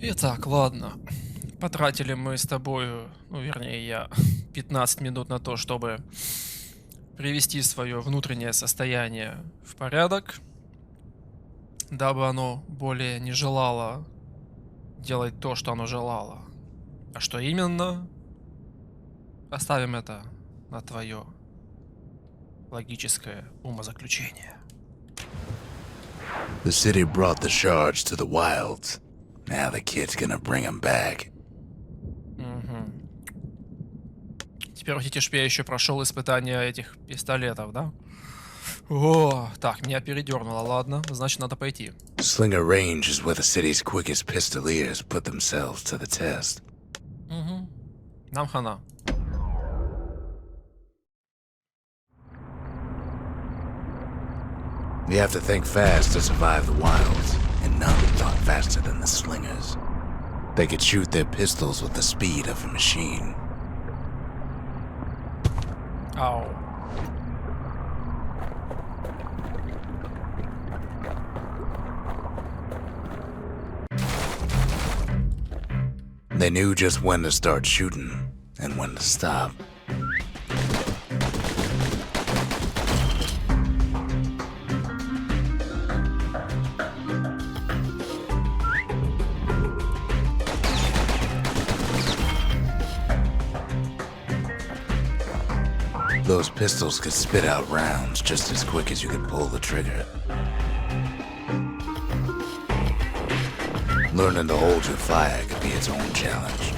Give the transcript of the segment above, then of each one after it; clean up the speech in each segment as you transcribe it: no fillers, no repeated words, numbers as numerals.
Итак, ладно. Потратили мы с тобой, ну, вернее, я, 15 минут на то, чтобы привести свое внутреннее состояние в порядок, дабы оно более не желало делать то, что оно желало. А что именно? Оставим это на твое логическое умозаключение. The city brought the shards to the wilds. Now the kid's gonna bring them back. Мгм. Теперь хотите, чтобы я еще прошел испытание этих пистолетов, да? О, так, меня передернуло, ладно, значит, надо пойти. Slinger Range is where the city's quickest pistoliers put themselves to the test. Угу. Нам хана. You have to think fast to survive the wilds, and none thought faster than the slingers. They could shoot their pistols with the speed of a machine. Ау. They knew just when to start shooting and when to stop. Those pistols could spit out rounds just as quick as you could pull the trigger. Learning to hold your fire could be its own challenge.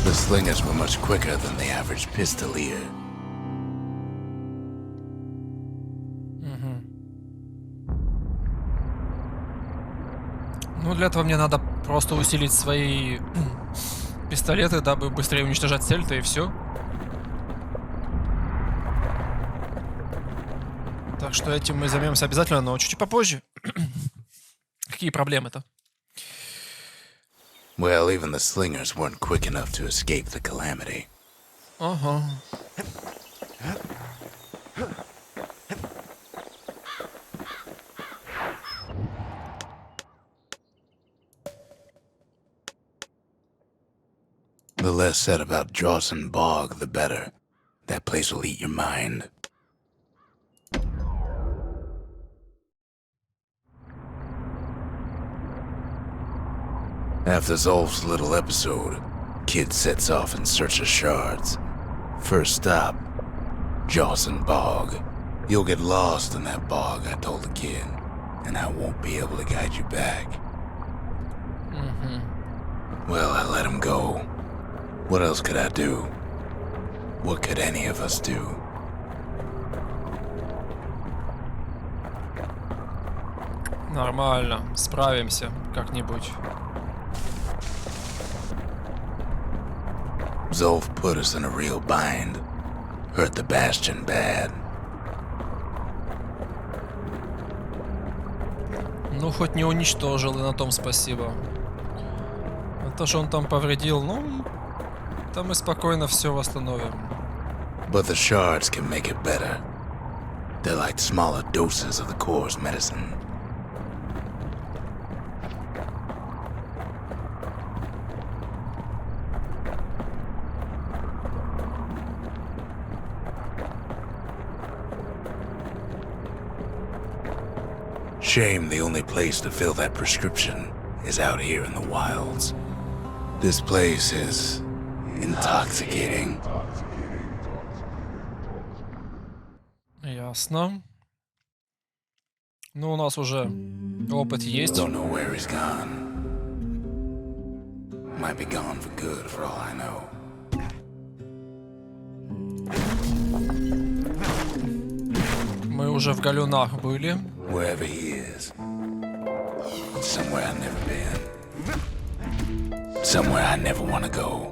The slingers were much quicker than the average pistolier. Ну, для этого мне надо просто усилить свои пистолеты, дабы быстрее уничтожать цель-то и все. Так что этим мы займемся обязательно, но чуть-чуть попозже. Какие проблемы-то? Well, even the slingers weren't quick enough to escape the calamity. Ага. The less said about Drawson Bog, the better. That place will eat your mind. After Zolf's little episode, Kid sets off in search of shards. First stop, Drawson Bog. You'll get lost in that bog, I told the kid, and I won't be able to guide you back. Well, I let him go. What else could I do? What could any of us do? Нормально, справимся как-нибудь. Zolf put us in a real bind. Hurt the Bastion bad. Ну, хоть не уничтожил, и на том спасибо. А то, что он там повредил, ну, там мы спокойно все восстановим. But the shards can make it better. They're like smaller doses of the core's medicine. Shame the only place to fill that prescription is out here in the wilds. This place is intoxicating. Ясно. Ну, у нас уже опыт есть. Don't know where he's gone. Might be gone for good for all I know. уже в галюнах были. Wherever he is. Somewhere I've never been. Somewhere I never want to go.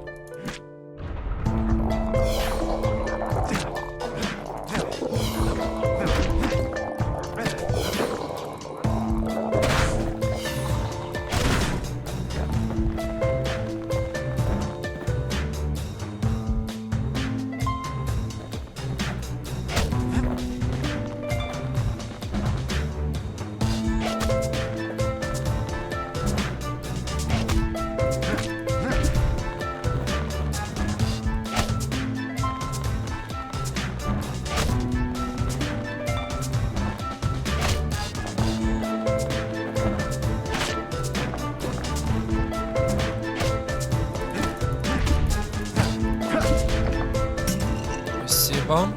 Спасибо.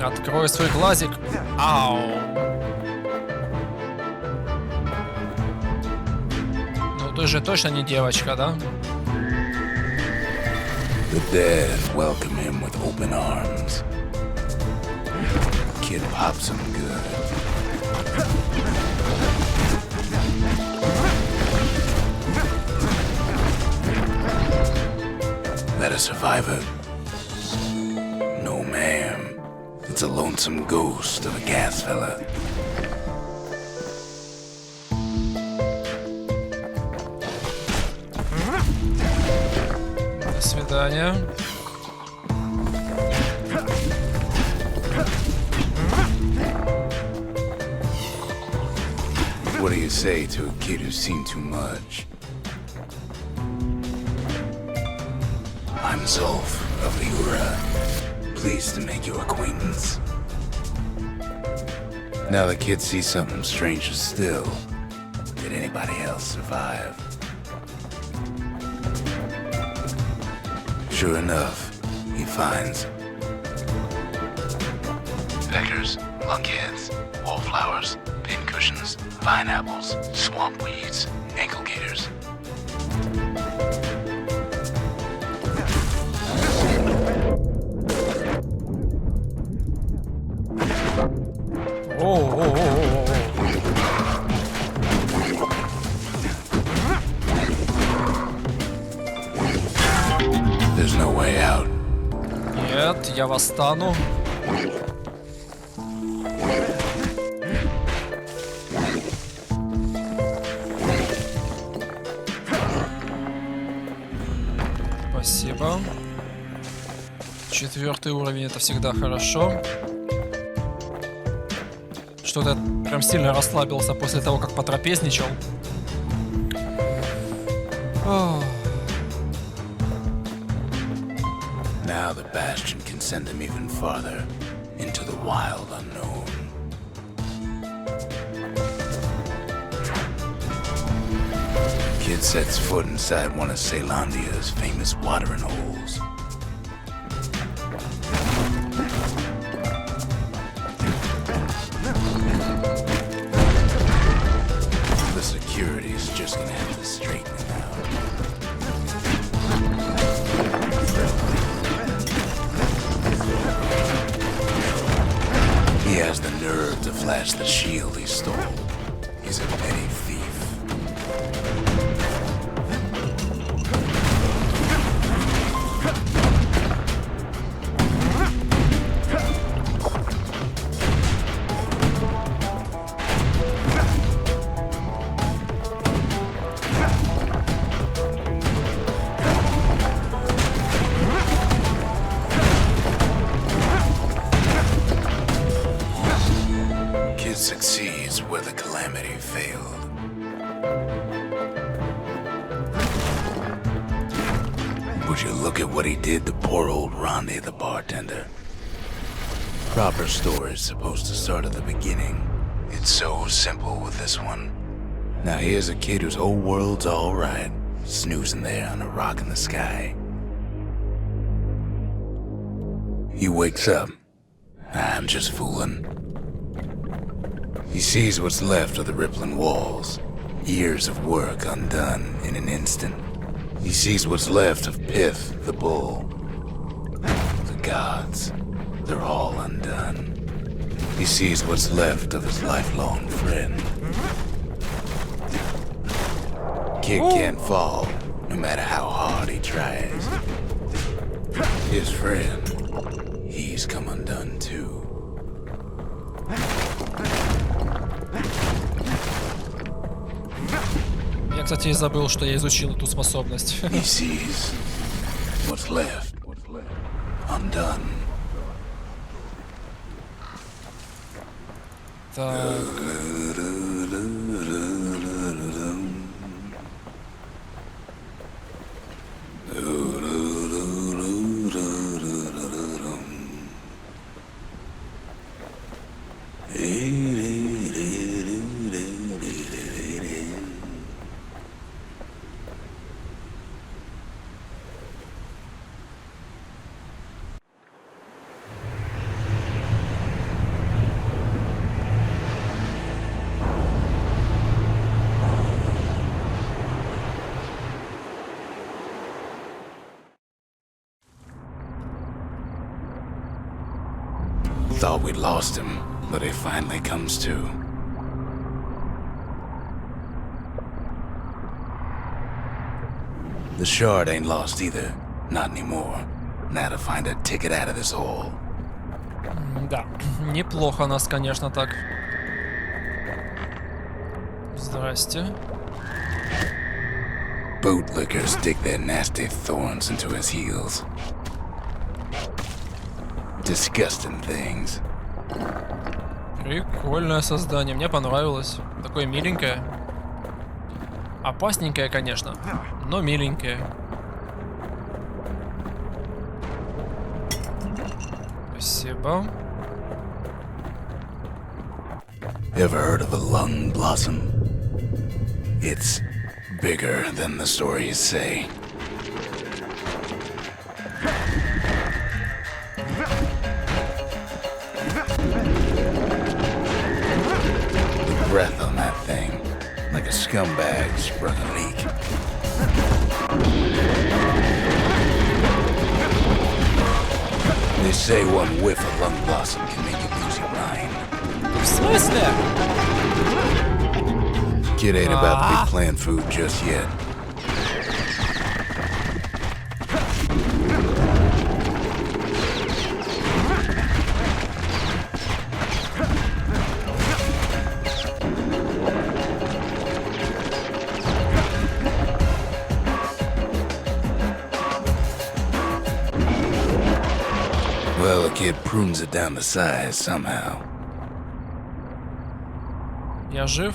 Открой свой глазик. Ау. Ну ты же точно не девочка, да? The dead welcome him with open arms. Kid pops him good. That a survivor? No, ma'am. It's a lonesome ghost of a gas fella. До свидания. What do you say to a kid who's seen too much? I'm Zolf of Igra. Pleased to make your acquaintance. Now the kid sees something stranger still. Did anybody else survive? Sure enough, he finds peckers, lunkheads, wallflowers, pincushions, pineapples, swamp weeds, ankle gaiters. There's no way out. Нет, я восстану. Спасибо. 4-й уровень, это всегда хорошо. Что-то я прям сильно расслабился после того, как потрапезничал. Now the Bastion can send them even farther into the wild unknown. Kid sets foot inside one of Ceylondia's famous watering holes. The security's just gonna have to straighten him out. He has the nerve to flash the shield he stole. He's a petty thief. Succeeds where the Would you look at what he did to poor old Ronnie, the bartender? Proper story's supposed to start at the beginning. It's so simple with this one. Now here's a kid whose whole world's alright, snoozing there on a rock in the sky. He wakes up. I'm just fooling. He sees what's left of the rippling walls. Years of work undone in an instant. He sees what's left of Pith, the bull. The gods, they're all undone. He sees what's left of his lifelong friend. Kid can't fall, no matter how hard he tries. His friend, he's come undone too. Я, кстати, и забыл, что я изучил эту способность. He sees what's left undone. Так. Thought we'd lost him, but he finally comes to. The shard ain't lost either. Not anymore. Now to find a ticket out of this hole. Да, неплохо нас, конечно, так. Здрасте. Bootlickers dig their nasty thorns into his heels. Disgusting things. Прикольное создание, мне понравилось. Такое миленькое. Опасненькое, конечно, но миленькое. Спасибо. Ever heard of a lung blossom? It's bigger than the stories say. The breath on that thing, like a scumbag sprung a leak. They say one whiff of lung blossom can make you lose your mind. В смысле? Kid ain't about to be playing food just yet. Well, the kid prunes it down to size somehow. Я жив.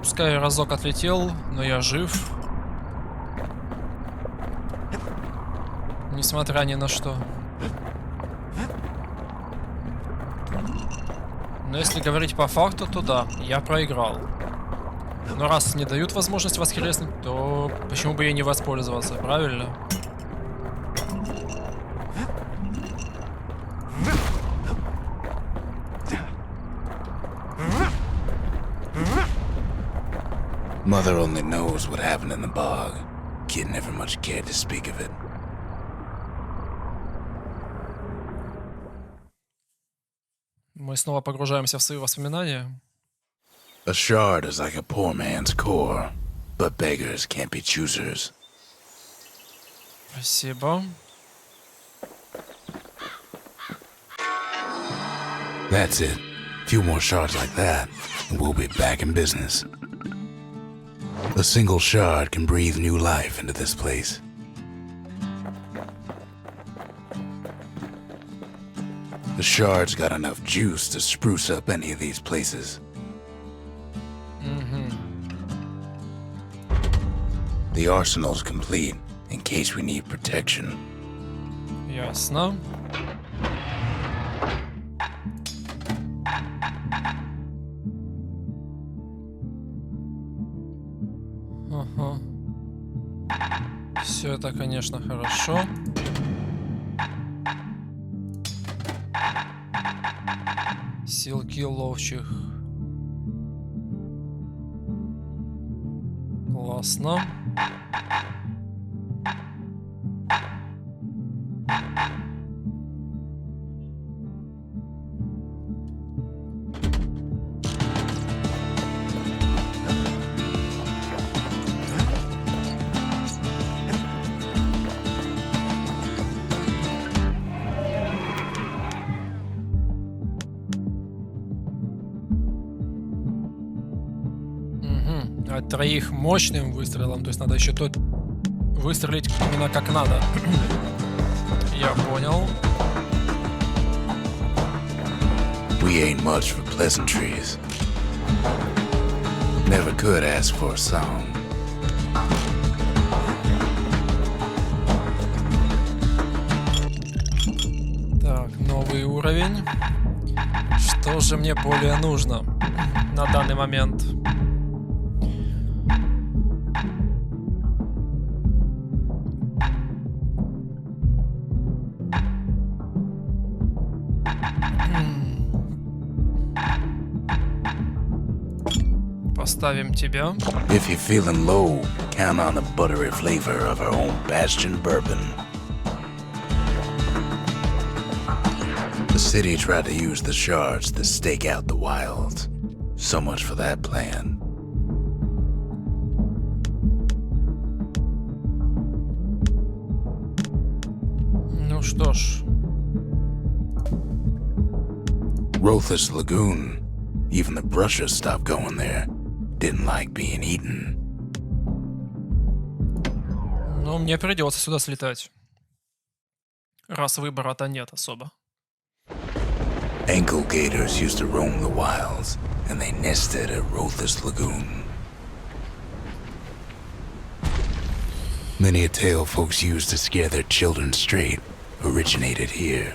Пускай разок отлетел, но я жив. Несмотря ни на что. Но если говорить по факту, то да, я проиграл. Но раз не дают возможность воскреснуть, то почему бы ей не воспользоваться, правильно? Mother only knows what happened in the bog. Kid never much cared to speak of it. Мы снова погружаемся в свои воспоминания. A shard is like a poor man's core, but beggars can't be choosers. Спасибо. That's it. Few more shards like that, and we'll be back in business. A single shard can breathe new life into this place. The shard's got enough juice to spruce up any of these places. The arsenal's complete, in case we need protection. Ясно. Ага. Все это, конечно, хорошо. Силки ловчих. Классно. От троих мощным выстрелом, то есть надо еще тут выстрелить именно как надо. Я понял. We ain't much for pleasantries. Never could ask for a song. Так, новый уровень. Что же мне более нужно на данный момент? Поставим тебя. If you're feeling low, count on the buttery flavor of our own Bastion bourbon. The city tried to use the shards to stake out the wilds. So much for that plan. Ну что ж. Rothless Lagoon. Even the brushers stopped going there. Didn't like being eaten. Ну, мне придется сюда слетать. Раз выбора-то нет особо. Ankle gators used to roam the wilds, and they nested at Rothless Lagoon. Many a tale folks used to scare their children straight originated here.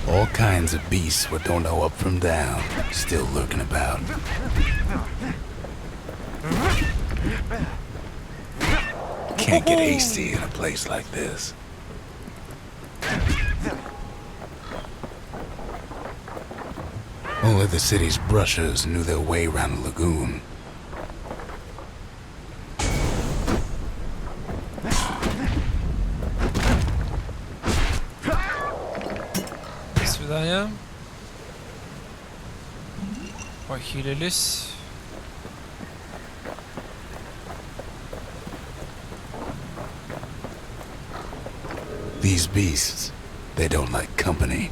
All kinds of beasts what don't know up from down, still lurking about. Can't get hasty in a place like this. Only the city's brushers knew their way around the lagoon. До свидания. Похилились. These beasts, they don't like company.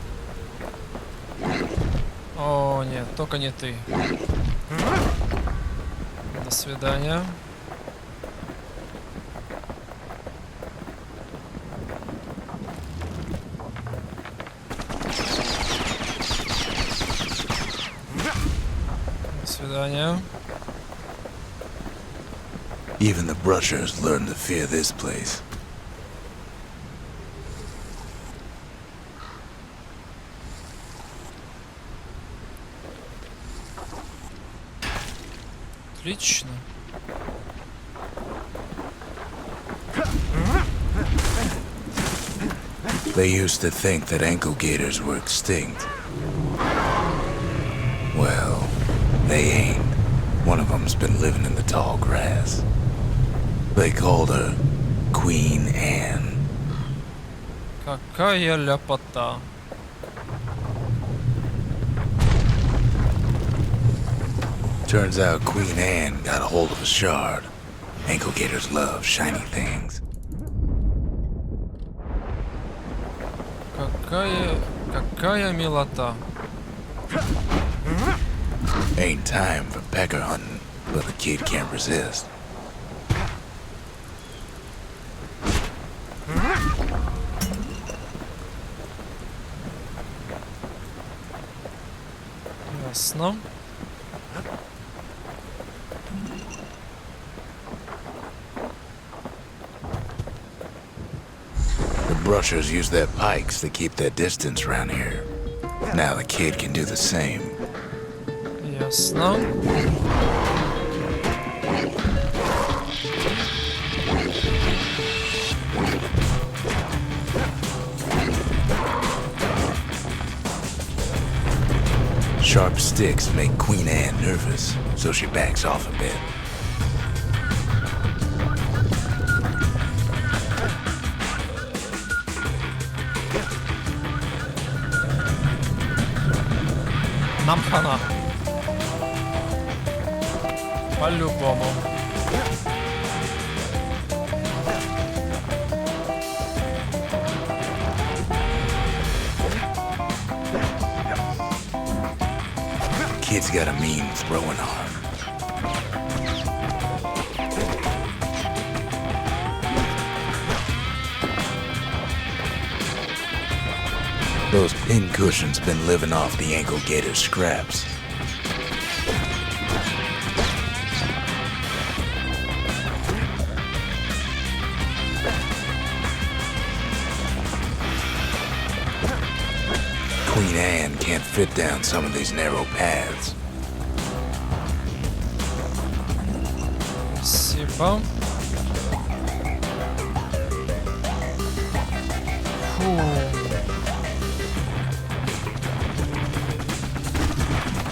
О, нет, только не ты. До свидания. До свидания. Even the brushers learned to fear this place. Отлично. They used to think that ankle gators were extinct. Well, they ain't. One of them's been living in the tall grass. They called her Queen Anne. Какая ляпота. Turns out Queen Anne got a hold of a shard. Ankle gators love shiny things. Какая милота. Ain't time for pecker hunting, but the kid can't resist. Ясно. The brushers use their pikes to keep their distance around here. Now the kid can do the same. Ясно. Sharp sticks make Queen Anne nervous, so she backs off a bit. Нам хана. По-любому. Kid's got a mean throwing arm. Those pin cushions been living off the ankle gator's scraps. Queen Anne can't fit down some of these narrow paths. Спасибо. Фу.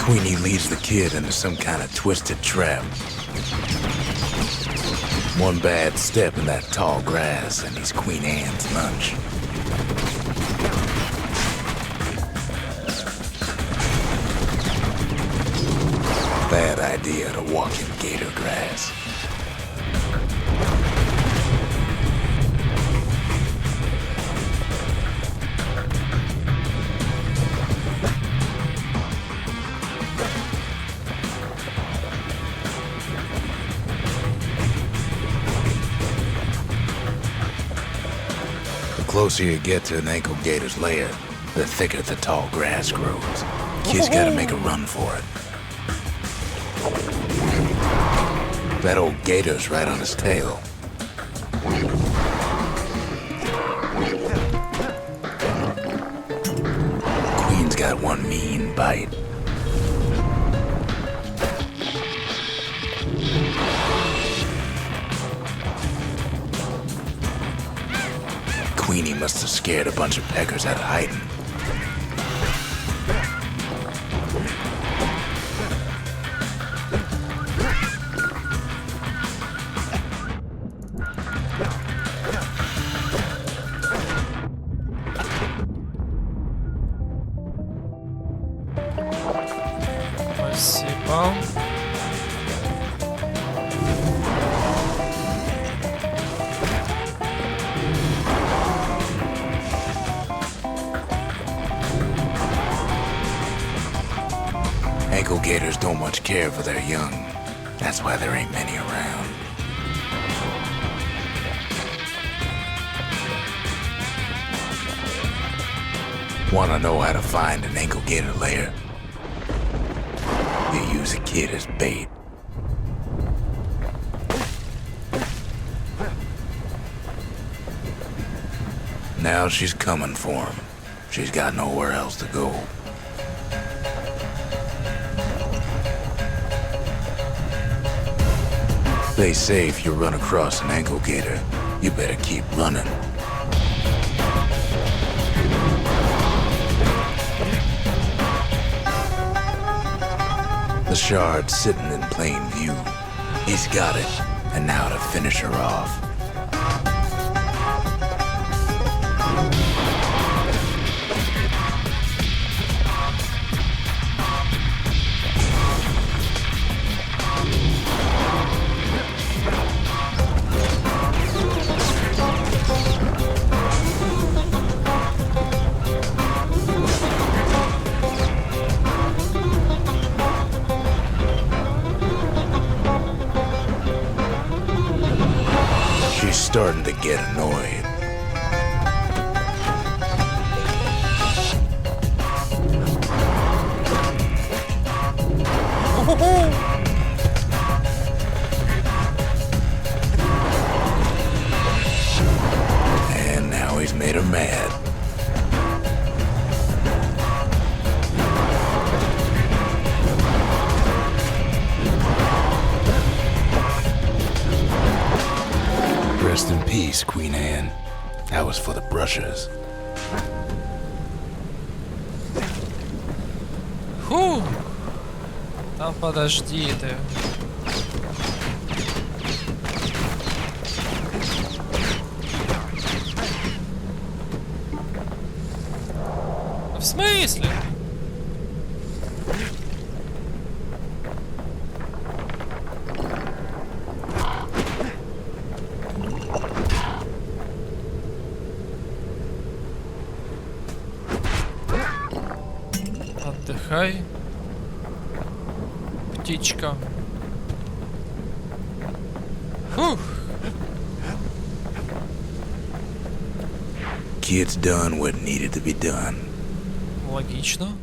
Queenie leads the kid into some kind of twisted trap. One bad step in that tall grass and he's Queen Anne's lunch. Bad idea to walk in gator grass. The closer you get to an ankle gator's lair, the thicker the tall grass grows. Kid's gotta make a run for it. That old gator's right on his tail. Queen's got one mean bite. Queenie must have scared a bunch of peckers out of hiding. Спасибо. Ankle gators don't much care for their young. That's why there ain't many around. Wanna know how to find an ankle gator lair? You use a kid as bait. Now she's coming for him. She's got nowhere else to go. They say if you run across an ankle gator, you better keep running. The shard's sitting in plain view. He's got it, and now to finish her off. her mad. Rest in peace, Queen Anne. That was for the brushers. Фу! Да подожди ты. В смысле? Отдыхай, птичка. Фух. Kid's done what needed to be done. Логично.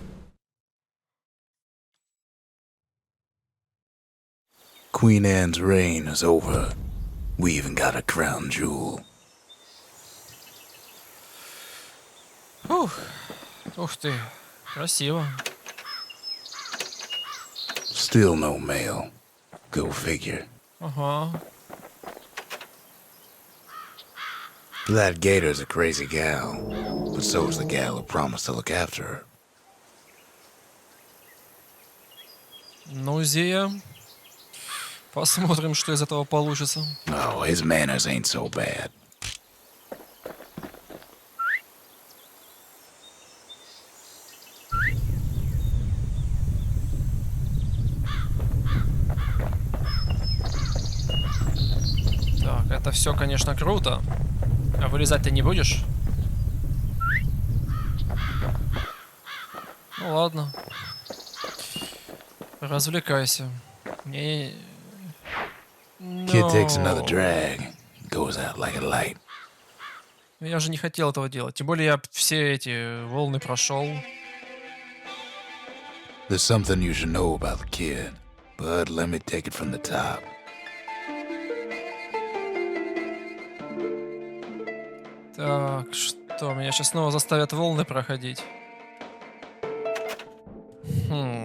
Queen Anne's reign is over. We even got a crown jewel. Фух. Ух ты. Красиво. Still no mail. Go figure. Ага. That Gator's a crazy gal, but so is the gal who promised to look after her. Ну, Зия. Посмотрим, что из этого получится. Oh, his manners ain't so bad. Так, это все, конечно, круто. А вылезать ты не будешь? Ну ладно. Развлекайся. Мне... Kid takes another No. drag, goes out like a light. Я же не хотел этого делать. Тем более я все эти волны прошел. There's something you should know about the kid, but let me take it from the top. Так, что? Меня сейчас снова заставят волны проходить. Хм.